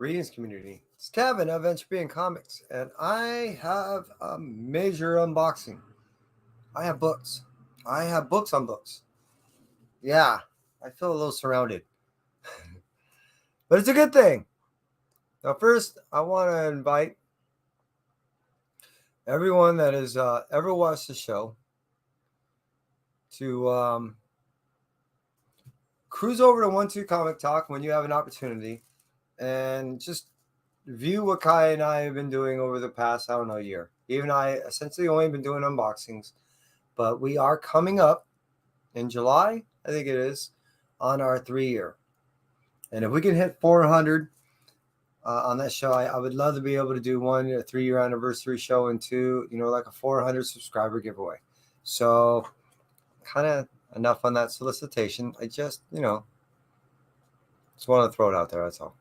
Greetings, community. It's Kevin of Entropy and Comics, and I have a major unboxing. I have books. I have books on books. Yeah, I feel a little surrounded, but it's a good thing. Now, first, I want to invite everyone that has ever watched the show to cruise over to 1-2 Comic Talk when you have an opportunity and just view what Kai and I have been doing over the past, year. Even I essentially only been doing unboxings, but we are coming up in July, I think it is, on our 3-year. And if we can hit 400 on that show, I would love to be able to do one, a 3-year anniversary show, and two, like a 400 subscriber giveaway. So kind of enough on that solicitation. I just want to throw it out there. That's all.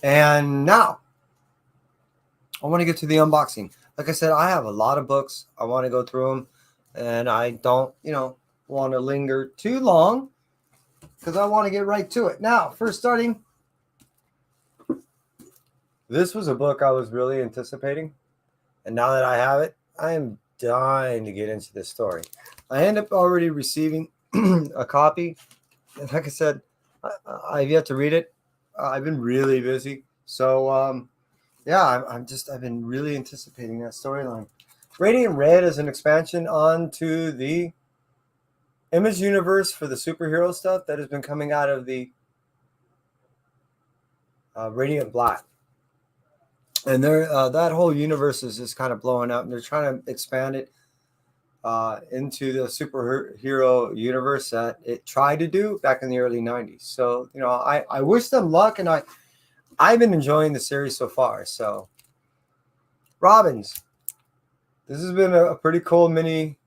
And now I want to get to the unboxing. Like I said, I have a lot of books. I want to go through them, and I don't, want to linger too long because I want to get right to it. Now, first starting, this was a book I was really anticipating, and now that I have it, I am dying to get into this story. I end up already receiving a copy, and like I said, I've yet to read it. I've been really busy, so I've been really anticipating that storyline. Radiant Red is an expansion onto the Image universe for the superhero stuff that has been coming out of the Radiant Black. And that whole universe is just kind of blowing up, and they're trying to expand it into the superhero universe that it tried to do back in the early 90s. So, I wish them luck, and I've been enjoying the series so far. So, Robins. This has been a pretty cool mini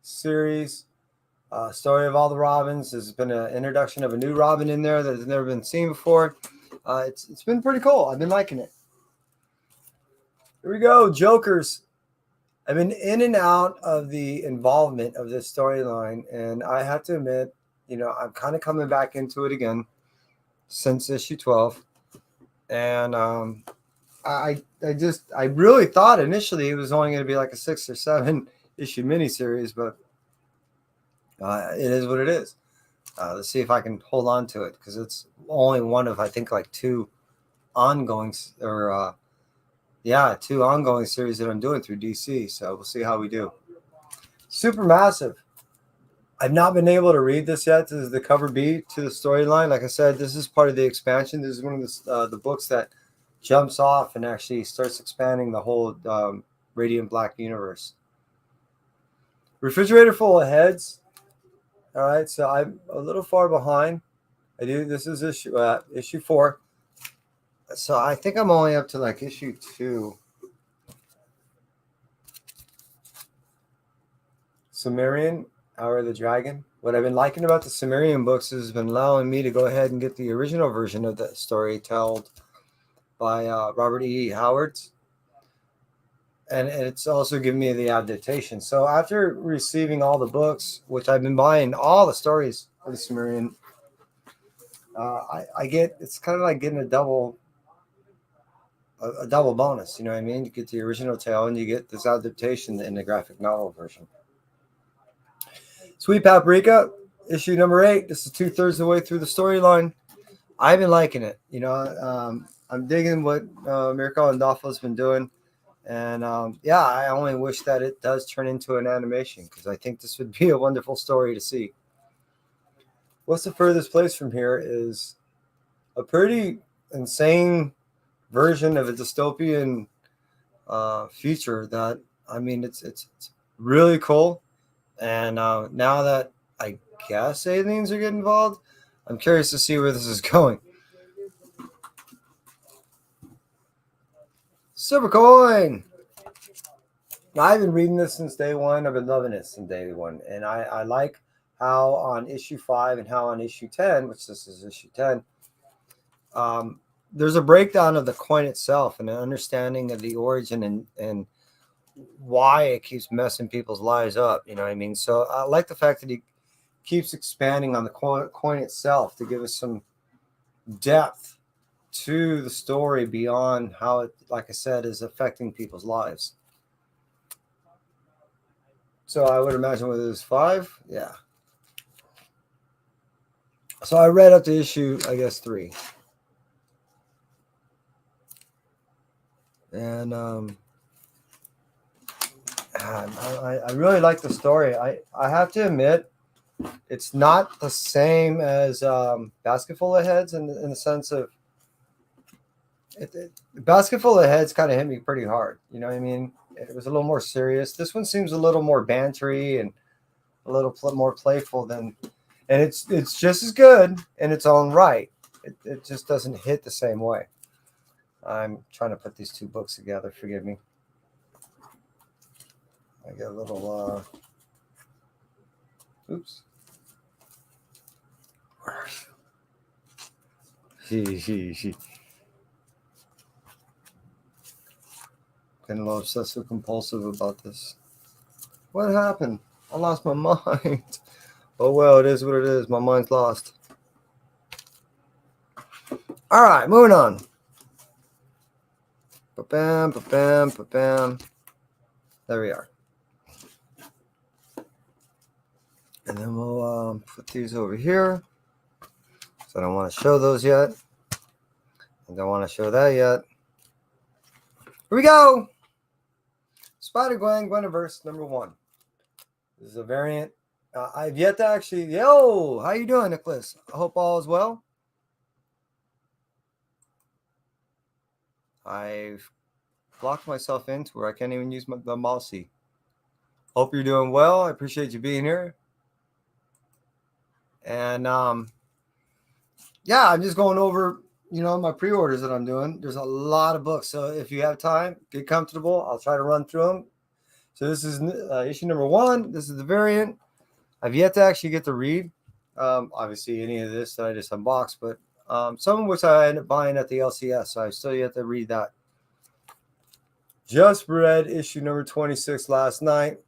series. Story of all the Robins. There's been an introduction of a new Robin in there that has never been seen before. It's been pretty cool. I've been liking it. Here we go, Jokers. I've been in and out of the involvement of this storyline, and I have to admit, I'm kind of coming back into it again since issue 12. And I really thought initially it was only going to be like a 6 or 7 issue miniseries, but it is what it is. Let's see if I can hold on to it, because it's only one of, I think, like 2 ongoing or 2 ongoing series that I'm doing through DC. So we'll see how we do. Supermassive. I've not been able to read this yet. This is the cover B to the storyline. Like I said, this is part of the expansion. This is one of the books that jumps off and actually starts expanding the whole Radiant Black universe. Refrigerator full of heads. All right, so I'm a little far behind. This is issue 4. So I think I'm only up to like issue 2. Sumerian, Hour of the Dragon. What I've been liking about the Sumerian books has been allowing me to go ahead and get the original version of that story told by Robert E. Howard. And it's also given me the adaptation. So after receiving all the books, which I've been buying all the stories of the Sumerian, it's kind of like getting a double bonus. You know what I mean? You get the original tale and you get this adaptation in the graphic novel version. Sweet Paprika, issue number 8. This is 2/3 of the way through the storyline. I've been liking it. I'm digging what Mirko Andolfo's been doing. And I only wish that it does turn into an animation, because I think this would be a wonderful story to see. What's the furthest place from here is a pretty insane version of a dystopian future that, it's really cool. And now that I guess aliens are getting involved, I'm curious to see where this is going. Supercoin. Now, I've been reading this since day one. I've been loving it since day one. And I like how on issue 5 and how on issue 10, which this is issue 10, there's a breakdown of the coin itself and an understanding of the origin and why it keeps messing people's lives up. You know what I mean? So I like the fact that he keeps expanding on the coin itself to give us some depth to the story beyond how it, like I said, is affecting people's lives. So I would imagine whether it was 5, yeah. So I read up to issue, I guess, 3. And I really like the story. I have to admit, it's not the same as Basketful of Heads in the sense of Basketful of Heads kind of hit me pretty hard. You know what I mean? It was a little more serious. This one seems a little more bantery and a little more playful than, and it's just as good in its own right. It just doesn't hit the same way. I'm trying to put these 2 books together. Forgive me. I get a little. Oops. Getting a little obsessive compulsive about this. What happened? I lost my mind. Oh well, it is what it is. My mind's lost. All right, moving on. Ba-bam, ba-bam, ba-bam. There we are. And then we'll put these over here. So I don't want to show those yet. I don't want to show that yet. Here we go. Spider-Gwen, Gweniverse, number 1. This is a variant. I've yet to actually. Yo, how you doing, Nicholas? I hope all is well. I've blocked myself into where I can't even use the mousey. Hope you're doing well. I appreciate you being here. And yeah, I'm just going over, my pre-orders that I'm doing. There's a lot of books, so if you have time, get comfortable. I'll try to run through them. So this is issue number 1. This is the variant. I've yet to actually get to read, obviously, any of this that I just unboxed, but some of which I ended up buying at the LCS, so I still yet to read that. Just read issue number 26 last night,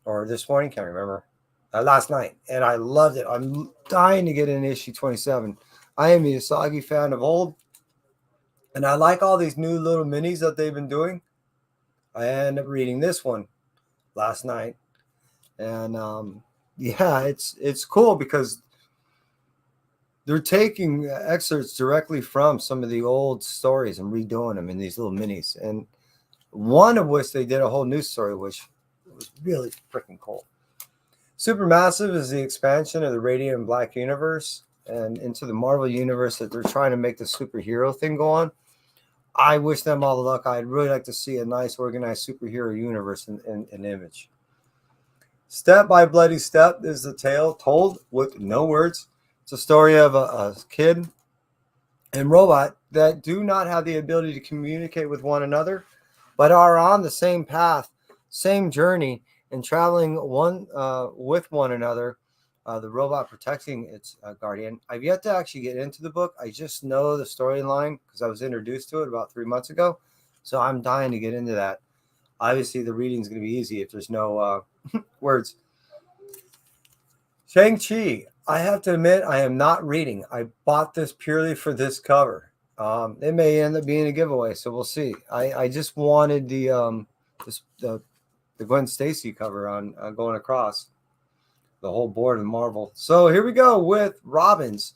or this morning, can't remember. Last night, and I loved it. I'm dying to get in issue 27. I am a Usagi fan of old, and I like all these new little minis that they've been doing. I ended up reading this one last night, and yeah, it's cool because they're taking excerpts directly from some of the old stories and redoing them in these little minis, and one of which they did a whole new story, which was really freaking cool. Supermassive is the expansion of the Radiant and Black universe and into the Marvel universe that they're trying to make the superhero thing go on. I wish them all the luck. I'd really like to see a nice organized superhero universe in Image. Step by Bloody Step is the tale told with no words. It's a story of a kid and robot that do not have the ability to communicate with one another, but are on the same path, same journey, and traveling with one another, the robot protecting its guardian. I've yet to actually get into the book. I just know the storyline because I was introduced to it about 3 months ago. So I'm dying to get into that. Obviously, the reading is going to be easy if there's no words. Shang-Chi. I have to admit, I am not reading. I bought this purely for this cover. It may end up being a giveaway, so we'll see. I just wanted the Gwen Stacy cover on going across the whole board of Marvel. So here we go with Robins.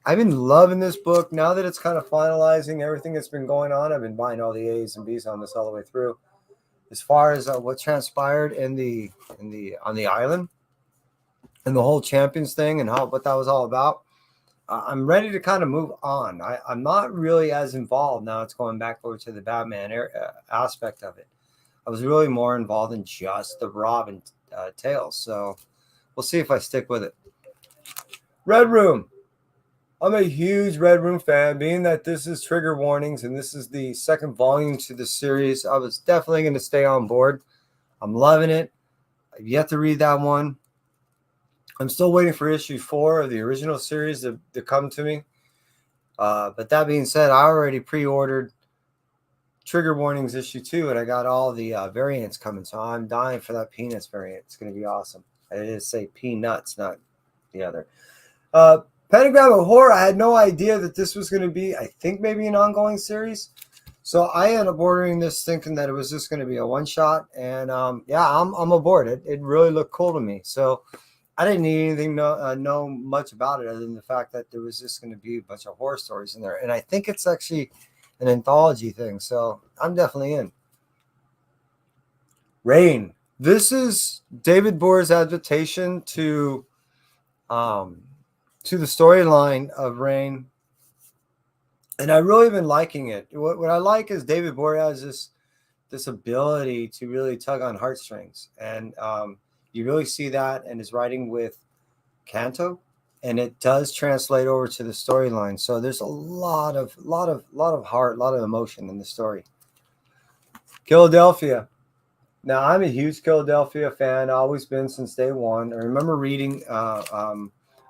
I've been loving this book. Now that it's kind of finalizing everything that's been going on, I've been buying all the A's and B's on this all the way through. As far as what transpired on the island and the whole Champions thing and what that was all about, I'm ready to kind of move on. I'm not really as involved now. It's going back over to the Batman aspect of it. I was really more involved in just the Robin tales. So we'll see if I stick with it. Red Room. I'm a huge Red Room fan, being that this is Trigger Warnings and this is the second volume to the series. I was definitely going to stay on board. I'm loving it. I've yet to read that one. I'm still waiting for issue 4 of the original series to come to me. But that being said, I already pre-ordered Trigger Warnings issue 2, and I got all the variants coming, so I'm dying for that Peanuts variant. It's going to be awesome. I did say Peanuts, not the other. Pentagram of Horror, I had no idea that this was going to be, I think, maybe an ongoing series. So I ended up ordering this thinking that it was just going to be a one shot. And yeah, I'm aboard. It really looked cool to me. So I didn't need anything know much about it other than the fact that there was just going to be a bunch of horror stories in there. And I think it's actually an anthology thing. So I'm definitely in. Rain. This is David Boer's adaptation to the storyline of Rain. And I really been liking it. What I like is David Boer has this ability to really tug on heartstrings, and you really see that in his writing with Kanto, and it does translate over to the storyline. So there's a lot of heart, a lot of emotion in the story. Philadelphia. Now I'm a huge Philadelphia fan. Always been since day one. I remember reading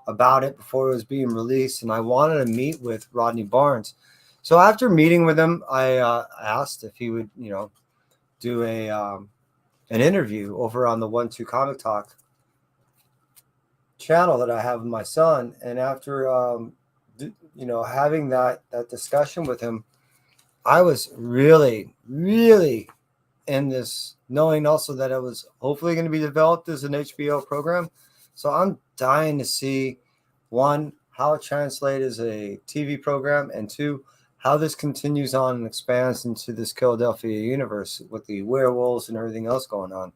about it before it was being released, and I wanted to meet with Rodney Barnes. So after meeting with him, I asked if he would, do an interview over on the 1-2 Comic Talk channel that I have with my son. And after having that discussion with him, I was really in this, knowing also that it was hopefully going to be developed as an HBO program. So I'm dying to see, one, how it translates as a TV program, and two, how this continues on and expands into this Philadelphia universe with the werewolves and everything else going on.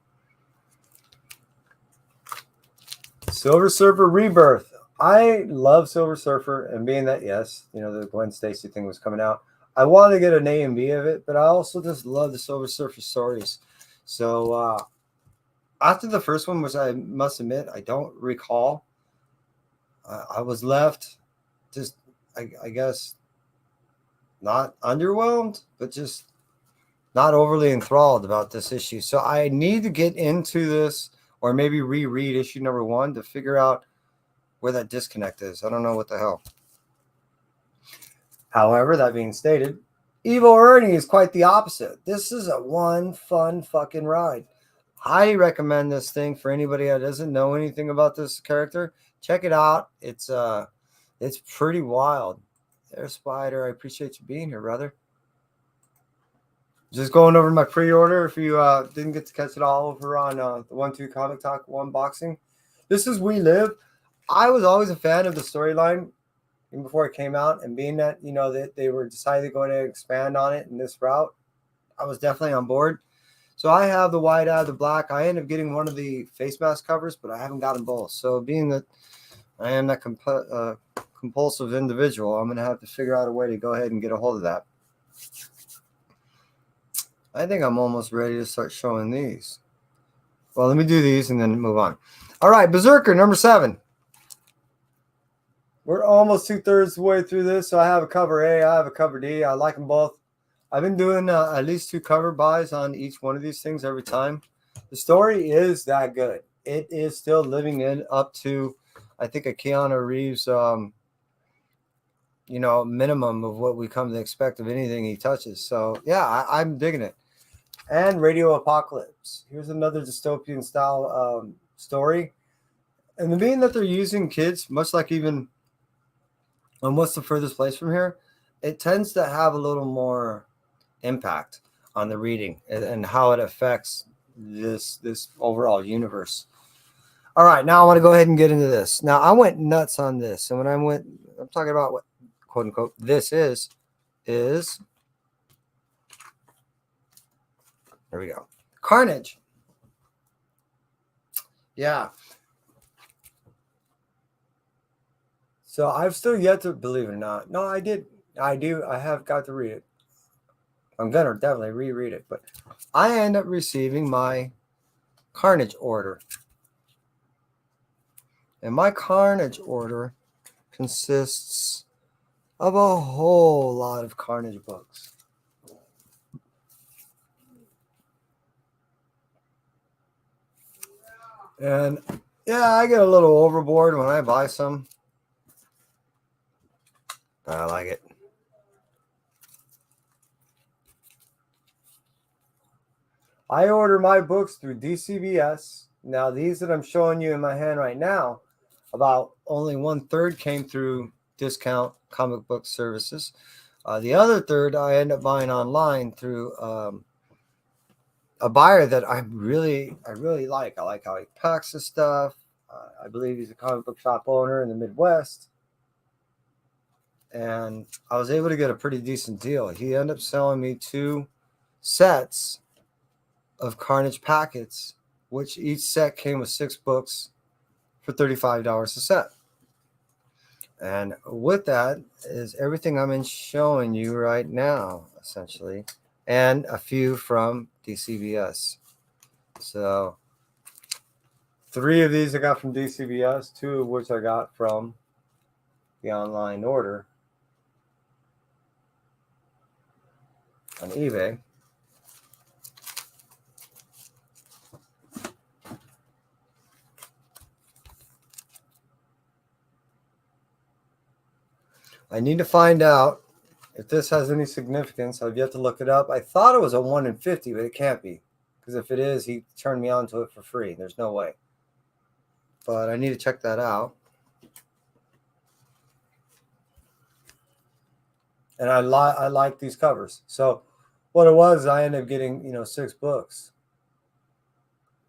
Silver Surfer Rebirth. I love Silver Surfer, and being that, yes, the Gwen Stacy thing was coming out, I wanted to get an A and B of it, but I also just love the Silver Surfer stories. So after the first one, which I must admit I don't recall, I was left just, I guess, not underwhelmed, but just not overly enthralled about this issue. So I need to get into this, or maybe reread issue number 1 to figure out where that disconnect is. I don't know what the hell. However, that being stated, Evil Ernie is quite the opposite. This is a one fun fucking ride. Highly recommend this thing for anybody that doesn't know anything about this character. Check it out. It's pretty wild. There's Spider. I appreciate you being here, brother. Just going over my pre-order. If you didn't get to catch it all over on the 1-2 Comic Talk unboxing, this is We Live. I was always a fan of the storyline even before it came out, and being that that they were decided to go ahead and expand on it in this route, I was definitely on board. So I have the white, I have the black. I ended up getting one of the face mask covers, but I haven't gotten both. So being that I am that compulsive individual, I'm going to have to figure out a way to go ahead and get a hold of that. I think I'm almost ready to start showing these. Well, let me do these and then move on. All right, Berserker number 7. We're almost 2/3 the way through this. So I have a cover A, I have a cover D. I like them both. I've been doing at least 2 cover buys on each one of these things every time. The story is that good. It is still living up to, I think, a Keanu Reeves, minimum of what we come to expect of anything he touches. So yeah, I'm digging it. And Radio Apocalypse. Here's another dystopian style story. And the being that they're using kids, much like even on What's the Furthest Place from Here, it tends to have a little more impact on the reading and how it affects this overall universe. All right, now I want to go ahead and get into this. Now, I went nuts on this. And when I'm talking about what, quote unquote, this is, there we go. Carnage. Yeah. So I've still yet to, believe it or not. No, I did. I do. I have got to read it. I'm going to definitely reread it. But I end up receiving my Carnage order. And my Carnage order consists of a whole lot of Carnage books. And yeah, I get a little overboard when I buy some. But I like it. I order my books through DCBS. Now, these that I'm showing you in my hand right now, about only 1/3 came through discount comic book services. The other third I end up buying online through a buyer that I really like. I like how he packs his stuff. I believe he's a comic book shop owner in the Midwest. And I was able to get a pretty decent deal. He ended up selling me 2 sets of Carnage packets, which each set came with 6 books for $35 a set. And with that is everything I'm showing you right now, essentially, and a few from DCBS. So 3 of these I got from DCBS, 2 of which I got from the online order on eBay. I need to find out if this has any significance. I've yet to look it up. I thought it was a 1 in 50, but it can't be. Because if it is, he turned me on to it for free. There's no way. But I need to check that out. And I like these covers. So what it was, I ended up getting 6 books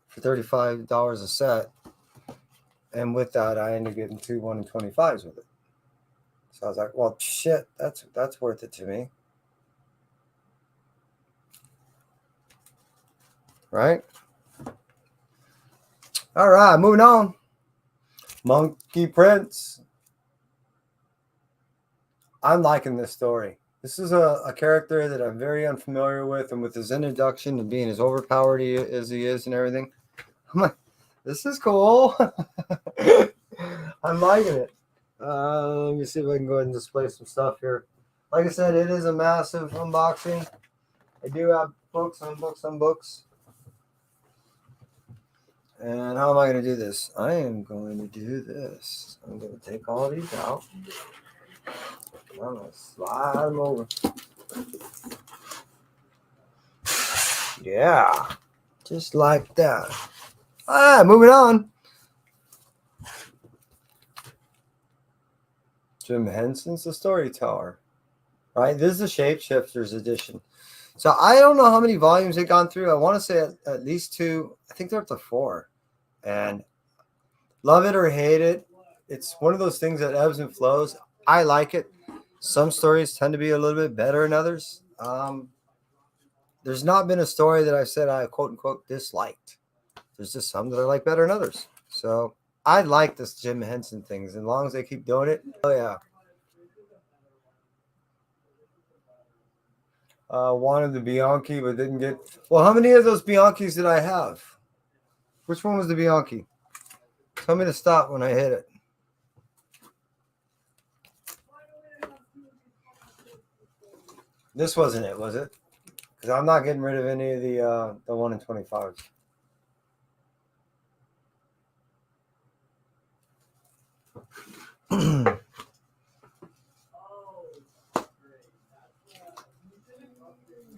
for $35 a set. And with that, I ended up getting 2 1 in 25s with it. So I was like, well, shit, that's worth it to me. Right? All right, moving on. Monkey Prince. I'm liking this story. This is a character that I'm very unfamiliar with, and with his introduction and being as overpowered as he is and everything, I'm like, this is cool. I'm liking it. Let me see if I can go ahead and display some stuff here. Like I said, it is a massive unboxing. I do have books on books on books. And how am I going to do this? I am going to do this. I'm going to take all these out. I'm going to slide them over. Yeah. Just like that. All right, moving on. Jim Henson's The Storyteller. Right? This is the Shapeshifters edition. So I don't know how many volumes they've gone through. I want to say at least 2. I think they're up to 4. And love it or hate it, it's one of those things that ebbs and flows. I like it. Some stories tend to be a little bit better than others. There's not been a story that I've said I quote unquote disliked. There's just some that I like better than others. So I like this Jim Henson things. As long as they keep doing it. Oh yeah. Wanted the Bianchi, but didn't get. Well, how many of those Bianchis did I have? Which one was the Bianchi? Tell me to stop when I hit it. This wasn't it, was it? Because I'm not getting rid of any of the 1 in 25s.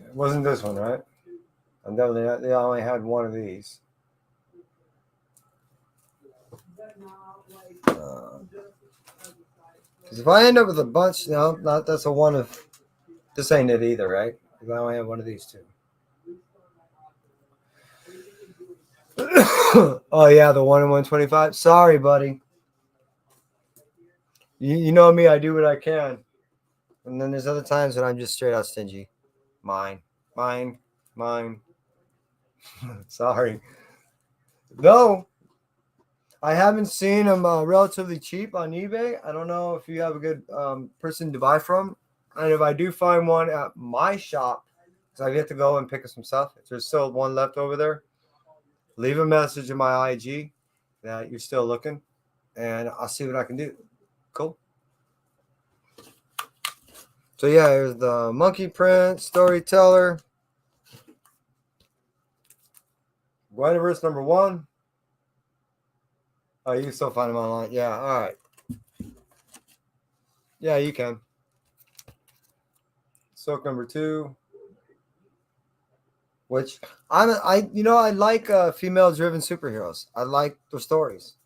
It wasn't this one, right? I'm definitely they only had 1 of these. Because if I end up with a bunch, no, not that's a 1 of. This ain't it either, right? Because I only have 1 of these 2. Oh yeah, the 1 in 125. Sorry, buddy. You know me. I do what I can, and then there's other times when I'm just straight out stingy. Mine. Sorry. No, I haven't seen them relatively cheap on eBay. I don't know if you have a good person to buy from. And if I do find one at my shop, because I've yet to go and pick up some stuff, if there's still 1 left over there, leave a message in my IG that you're still looking, and I'll see what I can do. Cool. So yeah, here's the Monkey Prince Storyteller. Universe number 1. Oh, you can still find them online. Yeah, all right. Yeah, you can. Silk number 2. Which I like female-driven superheroes. I like their stories.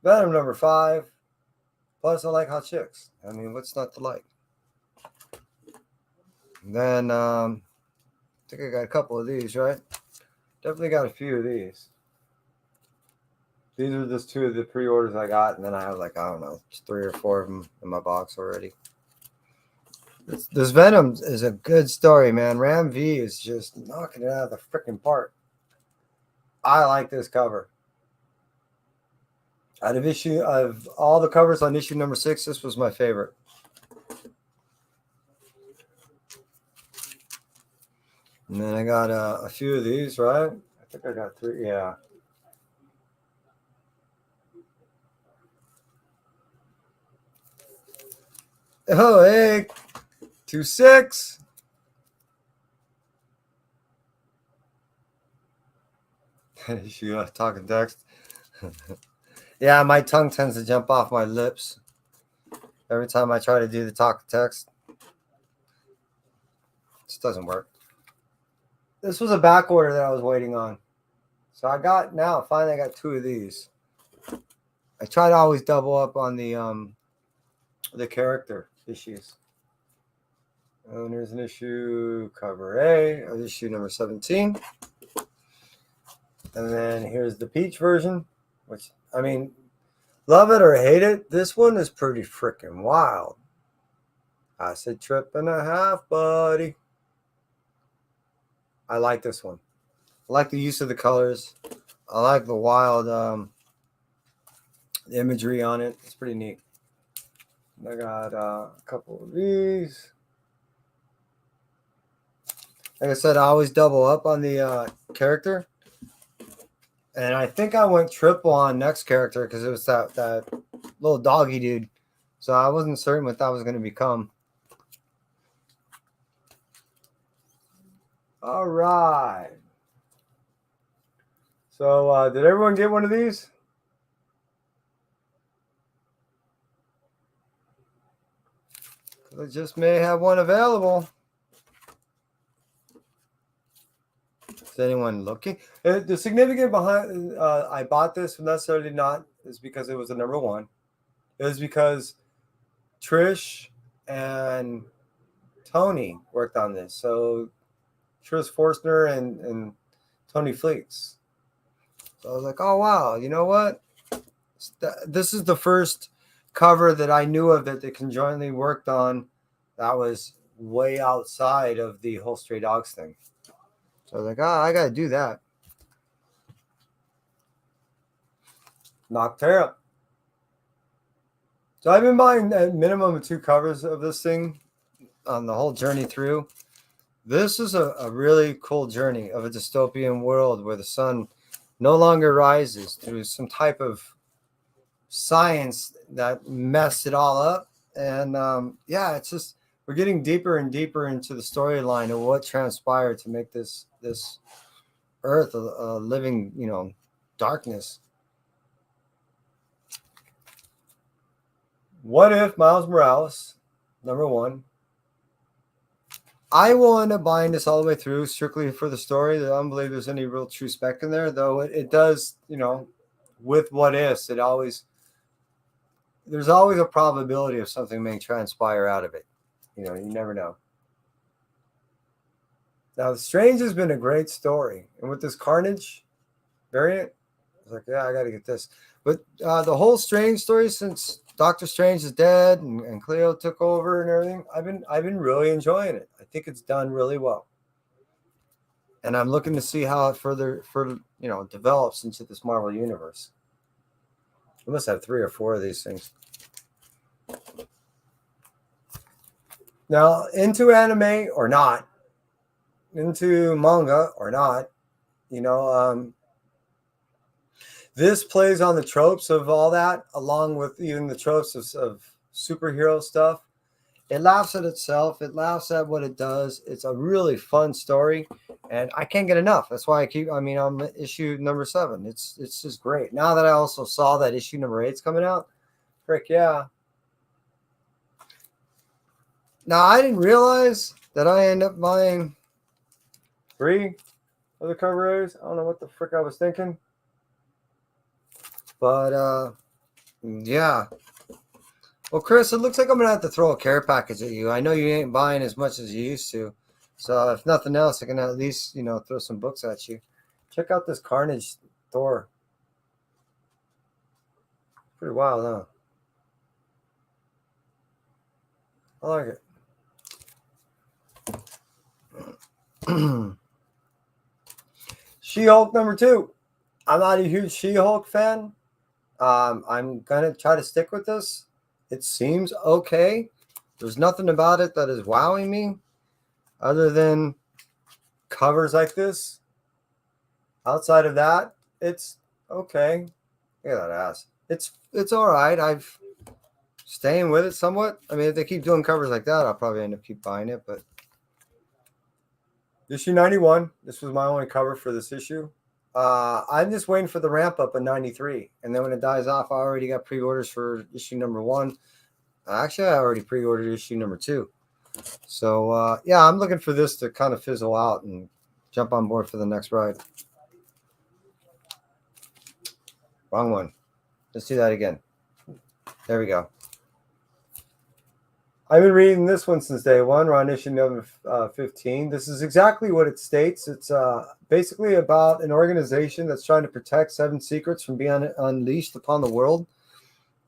Venom number 5. Plus, I like hot chicks. I mean, what's not to like? And then, I think I got a couple of these, right? Definitely got a few of these. These are just 2 of the pre-orders I got, and then I have like, I don't know, 3 or 4 of them in my box already. This Venom is a good story, man. Ram V is just knocking it out of the freaking park. I like this cover. Out of all the covers on issue number 6, this was my favorite. And then I got a few of these, right? I think I got 3. Yeah. Oh, hey, 2-6. You talking text? Yeah, my tongue tends to jump off my lips every time I try to do the talk text. It just doesn't work. This was a back order that I was waiting on. So finally I got 2 of these. I try to always double up on the character issues. And there's an issue cover A of issue number 17. And then here's the Peach version, which, I mean, love it or hate it, this one is pretty freaking wild. Acid trip and a half, buddy. I like this one. I like the use of the colors. I like the wild imagery on it. It's pretty neat. I got a couple of these. Like I said, I always double up on the character. And I think I went triple on next character because it was that little doggy dude. So I wasn't certain what that was going to become. All right. So did everyone get one of these? I just may have one available. Is anyone looking? The significance behind I bought this necessarily not is because it was the number 1. It was because Trish and Tony worked on this. So Trish Forstner and Tony Fleeks. So I was like, oh wow, you know what? This is the first cover that I knew of that they conjointly worked on that was way outside of the whole Stray Dogs thing. So I was like, I got to do that. Noctera. So I've been buying a minimum of 2 covers of this thing on the whole journey through. This is a really cool journey of a dystopian world where the sun no longer rises through some type of science that messed it all up. And yeah, it's just we're getting deeper and deeper into the storyline of what transpired to make this Earth a living, darkness. What if Miles Morales, number 1? I will end up buying this all the way through strictly for the story. I don't believe there's any real true spec in there, though it does, with what ifs, there's always a probability of something may transpire out of it. You never know. Now, Strange has been a great story. And with this Carnage variant, I was like, yeah, I got to get this. But the whole Strange story, since Doctor Strange is dead and Cleo took over and everything, I've been really enjoying it. I think it's done really well. And I'm looking to see how it further develops into this Marvel universe. We must have 3 or 4 of these things. Now, into anime or not, into manga or not, this plays on the tropes of all that, along with even the tropes of superhero stuff. It laughs at itself. It laughs at what it does. It's a really fun story, and I can't get enough. That's why I'm issue number 7. It's just great. Now that I also saw that issue number 8's coming out, frick yeah. Now, I didn't realize that I end up buying 3 of the cover A's. I don't know what the frick I was thinking. But Yeah. Well, Chris, it looks like I'm gonna have to throw a care package at you. I know you ain't buying as much as you used to, so if nothing else, I can at least throw some books at you. Check out this Carnage Thor. Pretty wild, huh? I like it. She-Hulk #2. I'm not a huge She-Hulk fan. I'm gonna try to stick with this. It seems okay. There's nothing about it that is wowing me, other than covers like this. Outside of that, it's okay. Look at that ass. It's all right. I've staying with it somewhat. I mean, if they keep doing covers like that, I'll probably end up keep buying it. But issue 91. This was my only cover for this issue. I'm just waiting for the ramp up in 93, and then when it dies off, I already got pre-orders for issue #1. Actually, I already pre-ordered issue #2. So yeah, I'm looking for this to kind of fizzle out and jump on board for the next ride. Wrong one. Let's do that again. There we go. I've been reading this one since day one. We're on issue number 15. This is exactly what it states. It's basically about an organization that's trying to protect 7 secrets from being unleashed upon the world.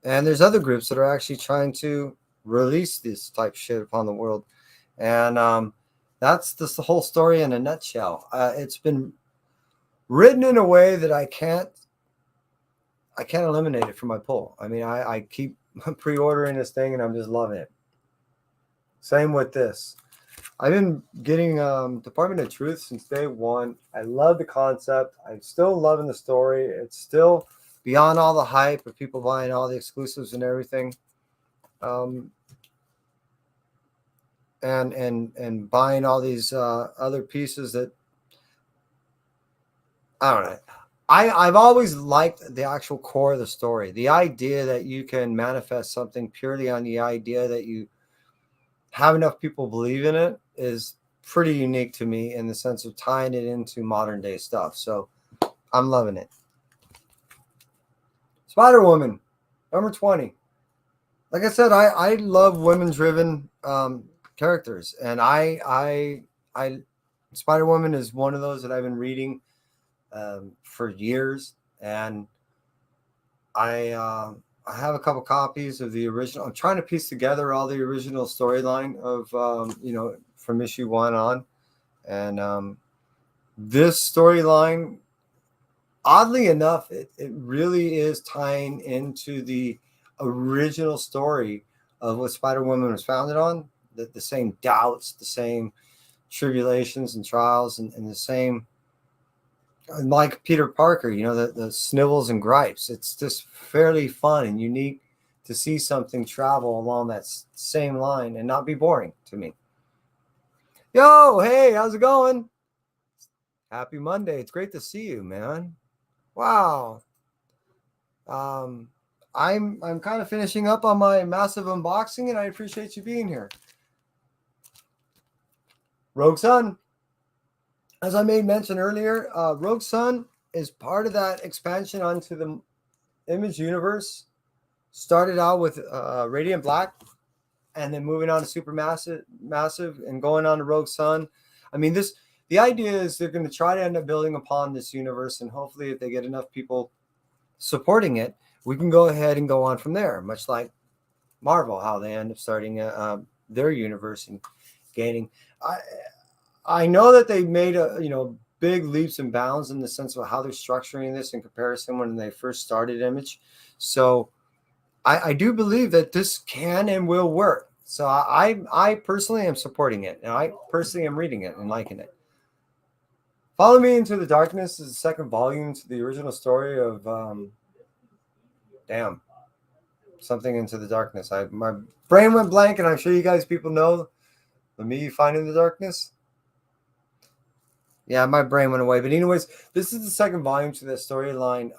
And there's other groups that are actually trying to release this type of shit upon the world. And that's the whole story in a nutshell. It's been written in a way that I can't eliminate it from my pull. I mean, I keep pre-ordering this thing and I'm just loving it. Same with this. I've been getting Department of Truth since day one. I love the concept. I'm still loving the story. It's still beyond all the hype of people buying all the exclusives and everything. And buying all these other pieces that I don't know. I've always liked the actual core of the story. The idea that you can manifest something purely on the idea that you have enough people believe in it is pretty unique to me in the sense of tying it into modern day stuff. So I'm loving it. Spider-Woman, #20. Like I said, I love women-driven characters, and I Spider-Woman is one of those that I've been reading for years, and I have a couple copies of the original. I'm trying to piece together all the original storyline of from issue 1 on, and this storyline, oddly enough, it really is tying into the original story of what Spider-Woman was founded on. The same doubts, the same tribulations and trials, and the same, like Peter Parker, the snivels and gripes. It's just fairly fun and unique to see something travel along that same line and not be boring to me. Yo, hey, how's it going? Happy Monday. It's great to see you, man. Wow. I'm kind of finishing up on my massive unboxing, and I appreciate you being here. Rogue Sun. As I made mention earlier, Rogue Sun is part of that expansion onto the Image universe. Started out with Radiant Black, and then moving on to Supermassive, and going on to Rogue Sun. I mean, the idea is they're going to try to end up building upon this universe, and hopefully, if they get enough people supporting it, we can go ahead and go on from there. Much like Marvel, how they end up starting their universe and gaining. I know that they made big leaps and bounds in the sense of how they're structuring this in comparison when they first started Image. So I do believe that this can and will work. So I personally am supporting it, and I personally am reading it and liking it. Follow Me Into the Darkness is the second volume to the original story of Something Into the Darkness. My brain went blank, and I'm sure you guys people know the Me Finding the Darkness. Yeah, my brain went away. But anyways, this is the second volume to that storyline.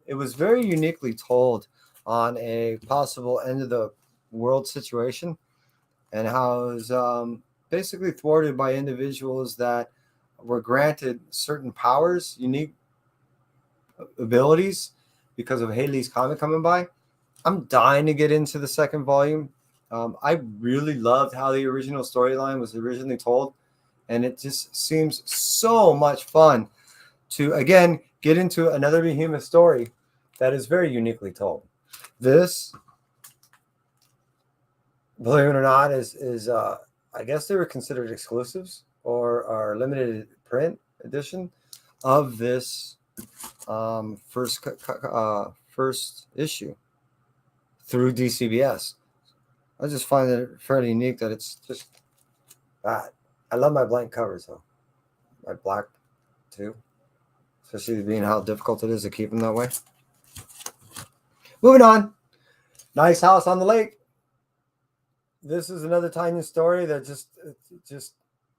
It was very uniquely told on a possible end of the world situation, and how it was basically thwarted by individuals that were granted certain powers, unique abilities, because of Haley's Comet coming by. I'm dying to get into the second volume. I really loved how the original storyline was originally told, and it just seems so much fun to, again, get into another Behemoth story that is very uniquely told. This, believe it or not, is I guess they were considered exclusives or limited print edition of this first issue through DCBS. I just find it fairly unique that it's just that. I love my blank covers though, my black too, especially being how difficult it is to keep them that way. Moving on. Nice house on the lake. This is another tiny story that just is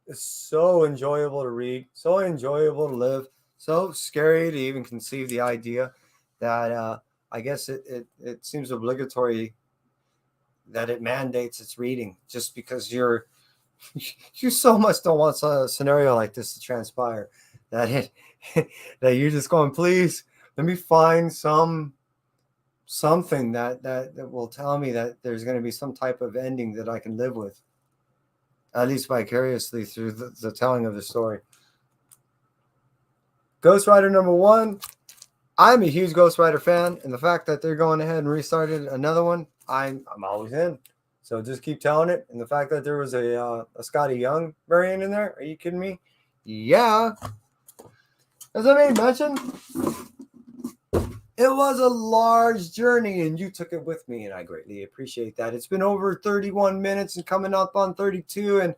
so enjoyable to read, so enjoyable to live, so scary to even conceive the idea that I guess it seems obligatory that it mandates its reading just because you so much don't want a scenario like this to transpire that that you're just going, please let me find something that will tell me that there's going to be some type of ending that I can live with, at least vicariously through the telling of the story. Ghost Rider #1. I'm a huge Ghost Rider fan, and the fact that they're going ahead and restarted another one, I'm always in. So just keep telling it. And the fact that there was a Scotty Young variant in there, are you kidding me? Yeah. As I made mention, it was a large journey, and you took it with me, and I greatly appreciate that. It's been over 31 minutes and coming up on 32, and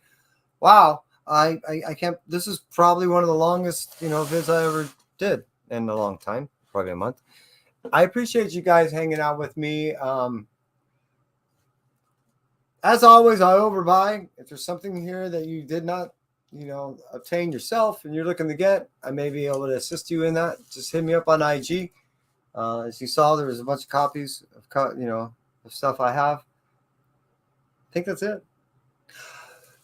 wow, I can't. This is probably one of the longest vids I ever did in a long time, probably a month. I appreciate you guys hanging out with me. As always, I overbuy. If there's something here that you did not, obtain yourself and you're looking to get, I may be able to assist you in that. Just hit me up on IG. As you saw, there was a bunch of copies of stuff I have. I think that's it.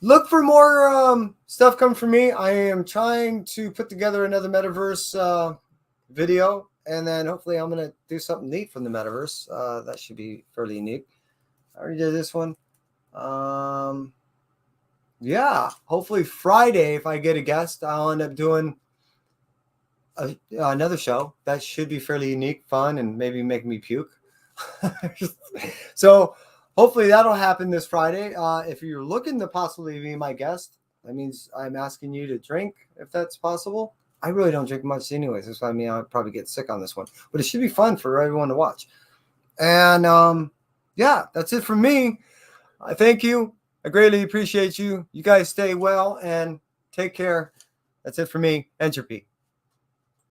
Look for more stuff coming from me. I am trying to put together another metaverse video, and then hopefully I'm going to do something neat from the metaverse. That should be fairly unique. I already did this one. Yeah, hopefully Friday, if I get a guest, I'll end up doing another show that should be fairly unique, fun, and maybe make me puke. So hopefully that'll happen this Friday. If you're looking to possibly be my guest, that means I'm asking you to drink if that's possible. I really don't drink much anyways. That's why I'll probably get sick on this one, but it should be fun for everyone to watch. And yeah, that's it from me. I thank you. I greatly appreciate you. You guys stay well and take care. That's it for me. Entropy.